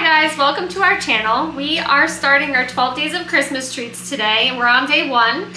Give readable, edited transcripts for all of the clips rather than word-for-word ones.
guys, welcome to our channel. We are starting our 12 days of Christmas treats today and we're on day one.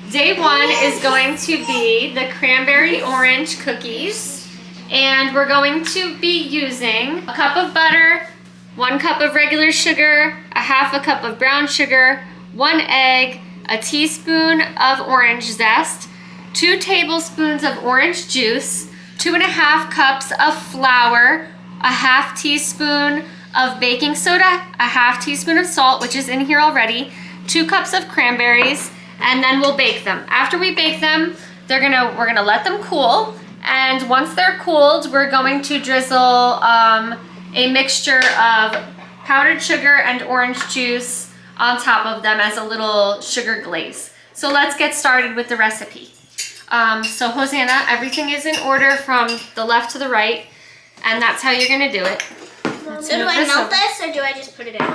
Day one is going to be the Cranberry Orange Cookies, and we're going to be using a cup of butter, 1 cup of regular sugar, a half a cup of brown sugar, 1 egg, a teaspoon of orange zest, 2 tablespoons of orange juice, 2.5 cups of flour, a half teaspoon of baking soda, a half teaspoon of salt, which is in here already, 2 cups of cranberries, and then we'll bake them. After we bake them, we're gonna let them cool, and once they're cooled, we're going to drizzle a mixture of powdered sugar and orange juice on top of them as a little sugar glaze. So let's get started with the recipe. So Hosanna, everything is in order from the left to the right, and that's how you're gonna do it. So do I melt this, or do I just put it in?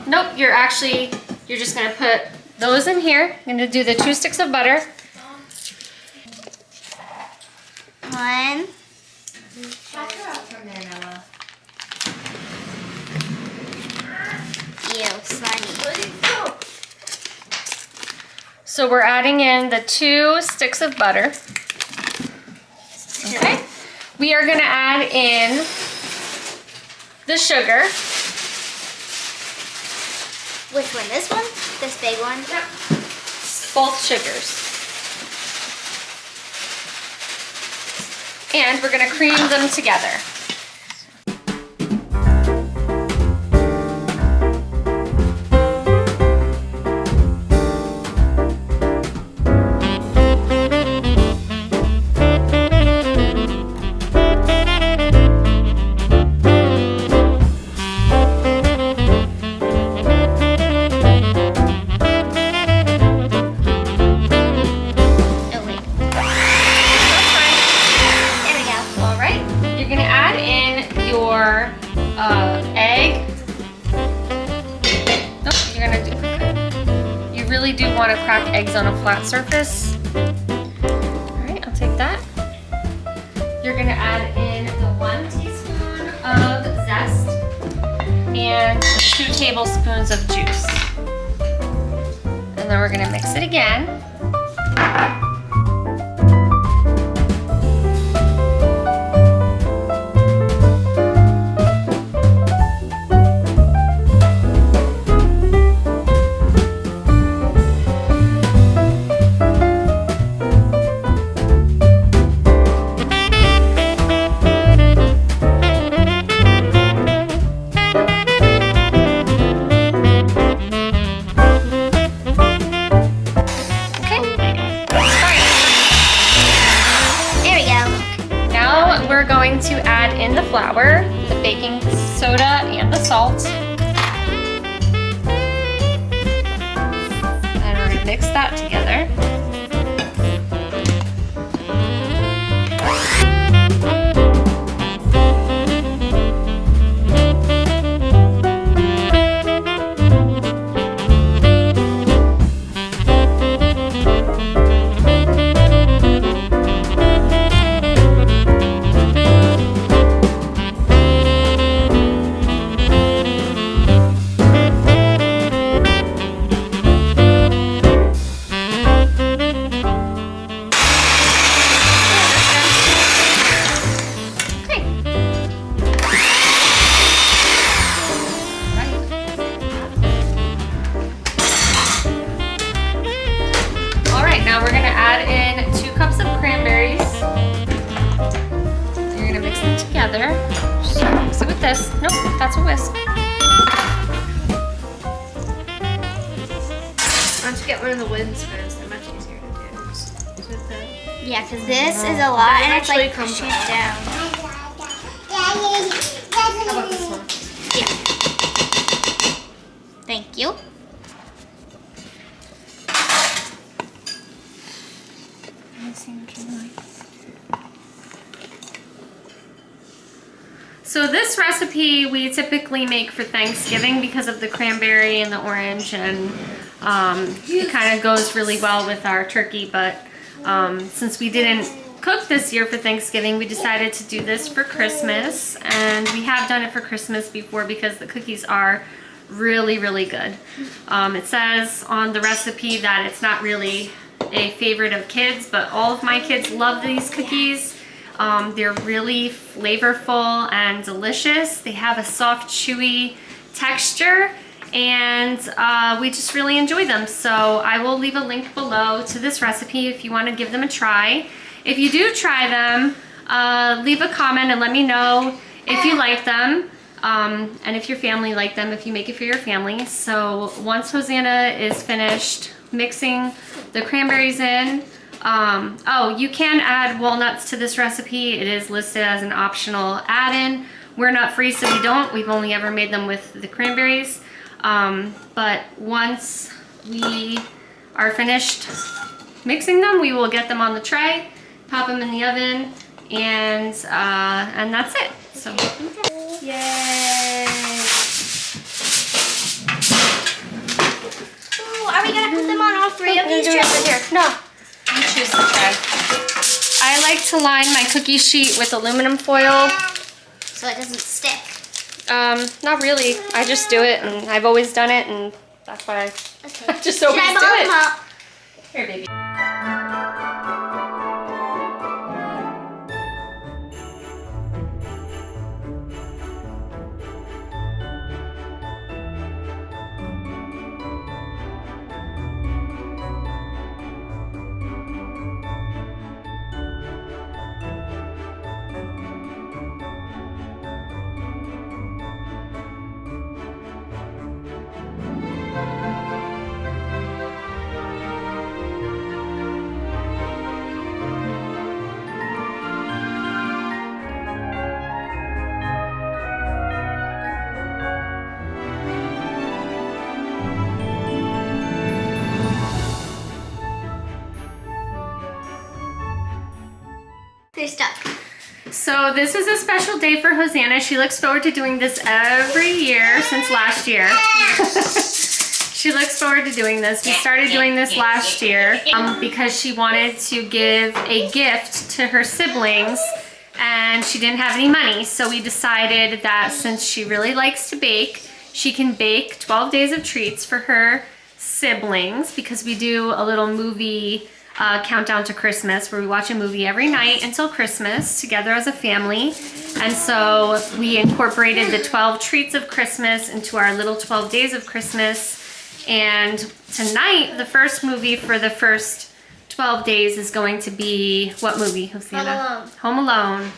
Nope, you're just gonna put those in here. I'm gonna do the 2 sticks of butter. 1. Ew, slimy. So we're adding in the 2 sticks of butter. Okay. We are gonna add in the sugar. Which one? This one? This big one? Yep. Both sugars. And we're gonna cream them together. Egg. Nope, you're gonna do. You really do want to crack eggs on a flat surface. All right, I'll take that. You're gonna add in the 1 teaspoon of zest and 2 tablespoons of juice, and then we're gonna mix it again. We're going to add in the flour, the baking soda, and the salt. And we're going to mix that together. Now we're going to add in 2 cups of cranberries. You're going to mix them together. Just mix it with this. Nope, that's a whisk. Why don't you get one of the wooden spoons? They're much easier to do. Yeah, because this is a lot and it's like pushing it down. How about this one? Yeah. Thank you. So this recipe we typically make for Thanksgiving because of the cranberry and the orange, and it kind of goes really well with our turkey, but since we didn't cook this year for Thanksgiving. We decided to do this for Christmas, and we have done it for Christmas before because the cookies are really, really good. It says on the recipe that it's not really a favorite of kids, but all of my kids love these cookies. They're really flavorful and delicious. They have a soft, chewy texture, and we just really enjoy them. So I will leave a link below to this recipe if you want to give them a try. If you do try them, leave a comment and let me know if you like them, and if your family liked them, if you make it for your family. So once Hosanna is finished mixing the cranberries in, oh, you can add walnuts to this recipe. It is listed as an optional add-in. We're not free, so we don't. We've only ever made them with the cranberries. But once we are finished mixing them, we will get them on the tray, pop them in the oven, and that's it. So, yay! Ooh, are we gonna put them on all three of these trays? Here, no. You choose the tray. I like to line my cookie sheet with aluminum foil. So it doesn't stick. Not really. I just do it, and I've always done it, and that's why I just always Should I do ball it. them up? Here, baby. They're stuck. So this is a special day for Hosanna. She looks forward to doing this every year since last year. She looks forward to doing this. We started doing this last year because she wanted to give a gift to her siblings, and she didn't have any money. So we decided that since she really likes to bake, she can bake 12 days of treats for her siblings, because we do a little movie countdown to Christmas where we watch a movie every night until Christmas together as a family. And so we incorporated the 12 treats of Christmas into our little 12 days of Christmas. And tonight, the first movie for the first 12 days is going to be, what movie, Hosanna? Home Alone. Home Alone.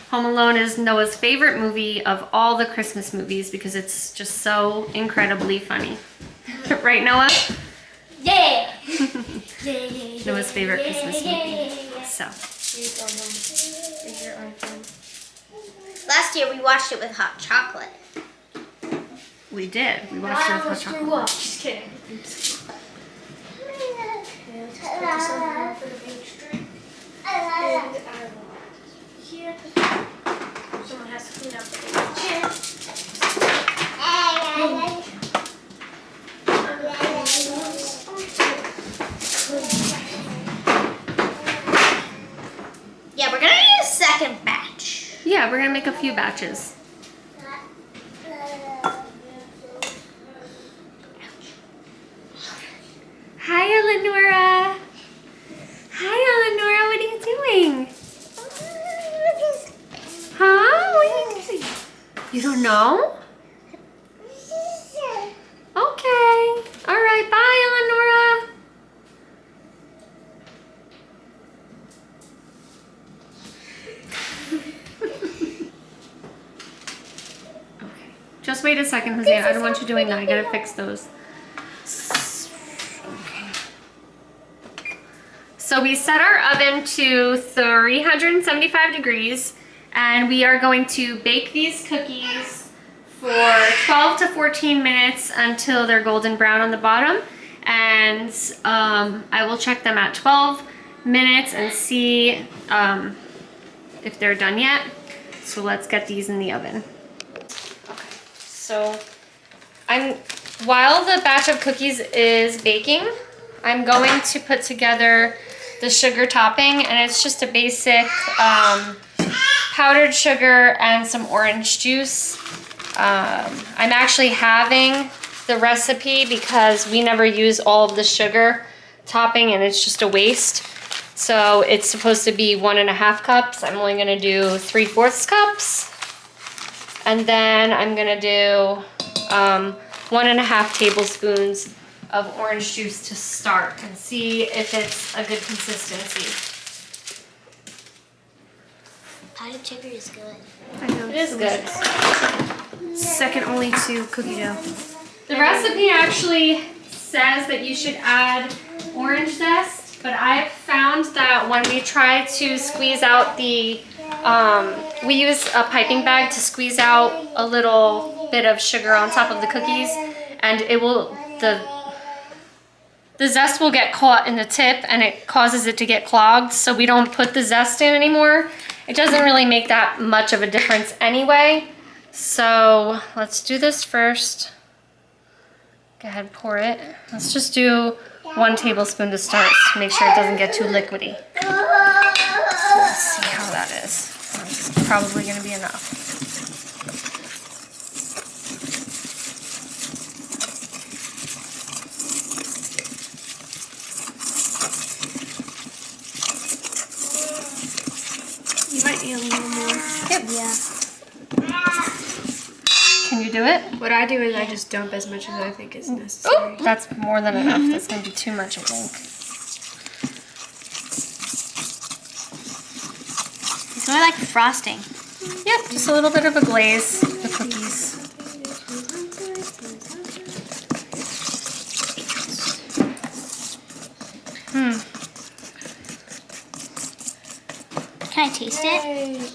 Home Alone is Noah's favorite movie of all the Christmas movies because it's just so incredibly funny. Right, Noah? Yeah! Noah's favorite Christmas movie. So. Last year we watched it with hot chocolate. We did. We watched it with hot chocolate. Just kidding. Someone has to clean up the Yeah, we're gonna need a second batch. Yeah, we're gonna make a few batches. Hi, Eleonora. Hi, Eleonora. What are you doing? Huh? What are you doing? You don't know? Okay. All right. Bye, Eleonora. Okay. Just wait a second, Hosanna. I don't want you doing that. I gotta fix those. So we set our oven to 375 degrees, and we are going to bake these cookies for 12 to 14 minutes until they're golden brown on the bottom. And I will check them at 12 minutes and see if they're done yet. So let's get these in the oven. Okay, so while the batch of cookies is baking, I'm going to put together the sugar topping, and it's just a basic powdered sugar and some orange juice. I'm actually having the recipe because we never use all of the sugar topping and it's just a waste. So it's supposed to be 1.5 cups. I'm only gonna do 3/4 cups. And then I'm gonna do 1.5 tablespoons of orange juice to start and see if it's a good consistency. Powdered sugar is good. I know. It is good. Second only to cookie dough. The recipe actually says that you should add orange zest, but I've found that when we try to squeeze out the, we use a piping bag to squeeze out a little bit of sugar on top of the cookies, and it will, the zest will get caught in the tip and it causes it to get clogged, so we don't put the zest in anymore. It doesn't really make that much of a difference anyway. So let's do this first. Go ahead, pour it. Let's just do 1 tablespoon to start to make sure it doesn't get too liquidy. So let's see how that is. It's probably gonna be enough. You might need a little more. Yep. Yeah. Can you do it? What I do is I just dump as much as I think is necessary. Oh, that's more than enough. That's gonna be too much, I think. It's more like frosting. Yep, just a little bit of a glaze, the cookies. Can I taste it?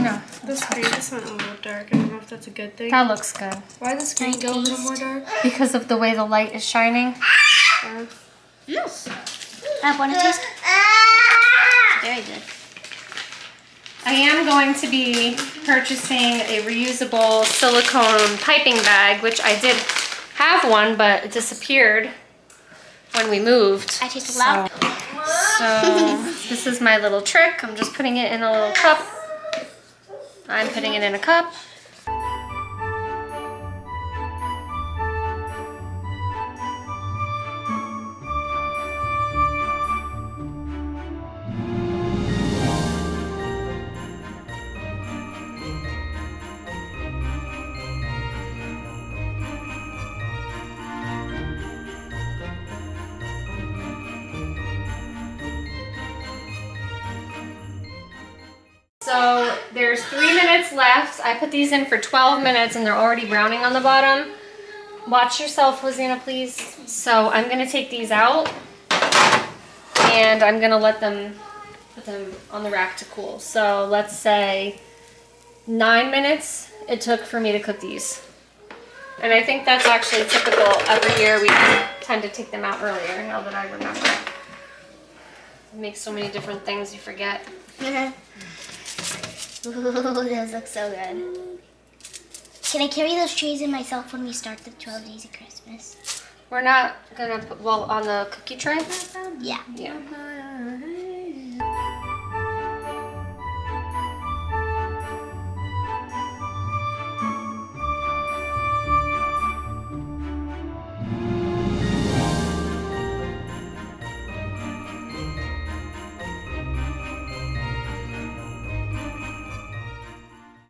No, This went a little dark. I don't know if that's a good thing. that looks good. Why does the screen go a little more dark? Because of the way the light is shining. I want to taste. Very good. I am going to be purchasing a reusable silicone piping bag, which I did have one, but it disappeared when we moved. I taste loud. So this is my little trick. I'm just putting it in a little cup. I'm putting it in a cup. So there's 3 minutes left. I put these in for 12 minutes and they're already browning on the bottom. Watch yourself, Hosanna, please. So I'm gonna take these out and I'm gonna put them on the rack to cool. So let's say 9 minutes it took for me to cook these. And I think that's actually typical. Every year we tend to take them out earlier, now that I remember. It makes so many different things you forget. Ooh, those look so good. Can I carry those trays in myself when we start the 12 days of Christmas? We're not gonna put, well, on the cookie tray? Yeah. Yeah.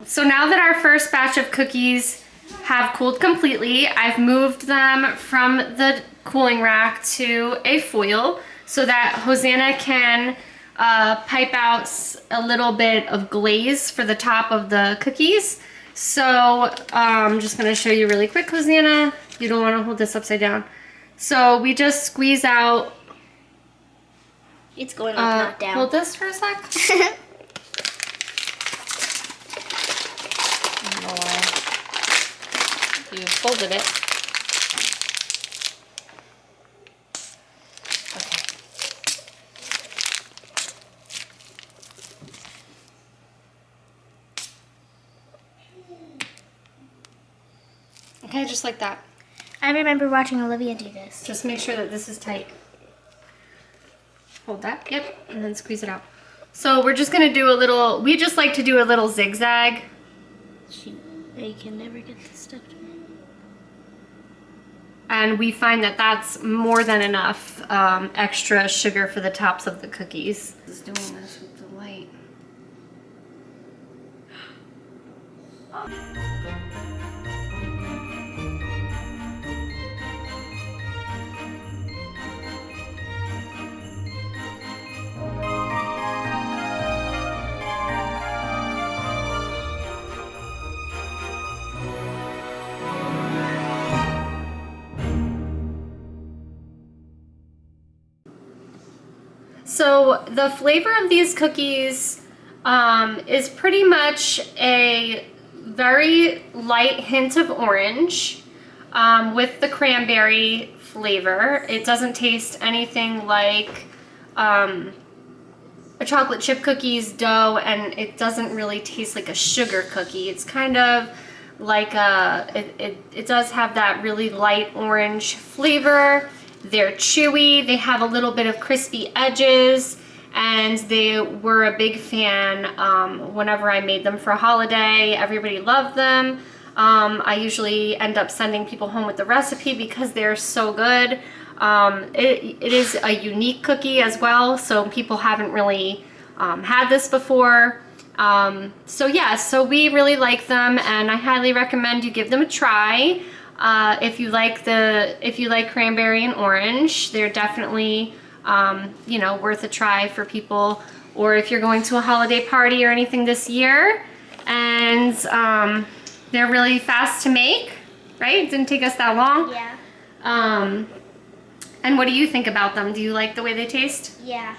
So now that our first batch of cookies have cooled completely, I've moved them from the cooling rack to a foil so that Hosanna can pipe out a little bit of glaze for the top of the cookies. So I'm just gonna show you really quick, Hosanna. You don't wanna hold this upside down. So we just squeeze out. It's going up, not down. Hold this for a sec. You folded it. Okay, just like that. I remember watching Olivia do this. Just make sure that this is tight. Hold that, yep, and then squeeze it out. So we're just gonna do a little, we just like to do a little zigzag. Shoot, I can never get this stuff to me. And we find that that's more than enough extra sugar for the tops of the cookies. Just doing this with the light. So the flavor of these cookies is pretty much a very light hint of orange with the cranberry flavor. It doesn't taste anything like a chocolate chip cookie's dough, and it doesn't really taste like a sugar cookie. It's kind of like it does have that really light orange flavor. They're chewy, they have a little bit of crispy edges, and they were a big fan whenever I made them for a holiday. Everybody loved them. I usually end up sending people home with the recipe because they're so good. It is a unique cookie as well, so people haven't really had this before. So yeah, so we really like them, and I highly recommend you give them a try. If you like cranberry and orange, they're definitely you know, worth a try for people, or if you're going to a holiday party or anything this year. And they're really fast to make, right? It didn't take us that long. Yeah. And what do you think about them? Do you like the way they taste? Yeah.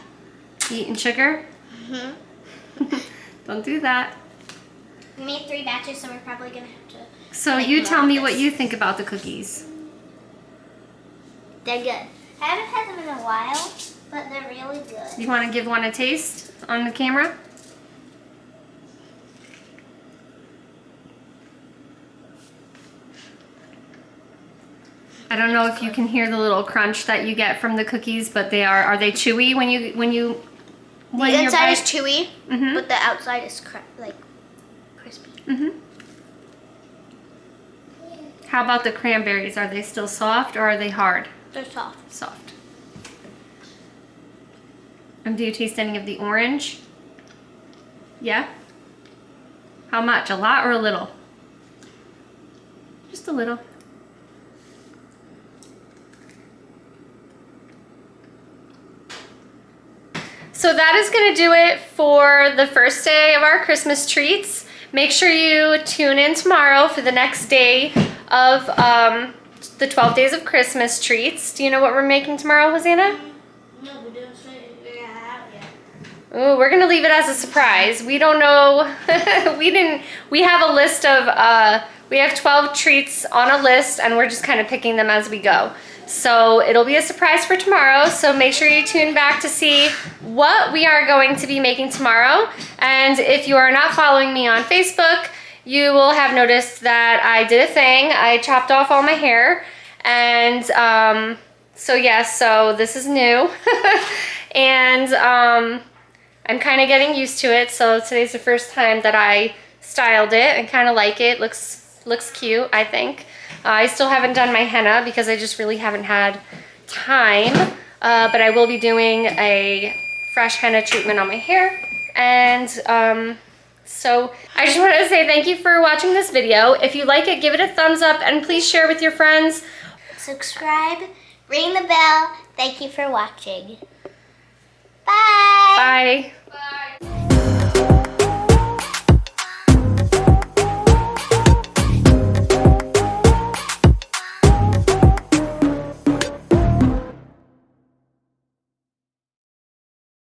You eating sugar? Mm-hmm. Don't do that. We made 3 batches, so we're probably gonna have to. So you tell me what you think about the cookies. They're good. I haven't had them in a while, but they're really good. You want to give one a taste on the camera? I don't know if you can hear the little crunch that you get from the cookies, but are they chewy when you The inside is chewy, Mhm. but the outside is like crispy. Mhm. How about the cranberries? Are they still soft or are they hard? They're soft. Soft. And do you taste any of the orange? Yeah? How much? A lot or a little? Just a little. So that is going to do it for the first day of our Christmas treats. Make sure you tune in tomorrow for the next day of the 12 days of Christmas treats. Do you know what we're making tomorrow, Hosanna? No, we don't say it out yet. Oh, we're gonna leave it as a surprise. We don't know. We have a list of. We have 12 treats on a list, and we're just kind of picking them as we go. So it'll be a surprise for tomorrow. So make sure you tune back to see what we are going to be making tomorrow. And if you are not following me on Facebook, you will have noticed that I did a thing. I chopped off all my hair, and so yes, so this is new, and I'm kind of getting used to it. So today's the first time that I styled it and kind of like it. Looks cute, I think. I still haven't done my henna because I just really haven't had time, but I will be doing a fresh henna treatment on my hair. And so I just wanted to say thank you for watching this video. If you like it, give it a thumbs up, and please share with your friends. Subscribe, ring the bell. Thank you for watching. Bye. Bye. Bye.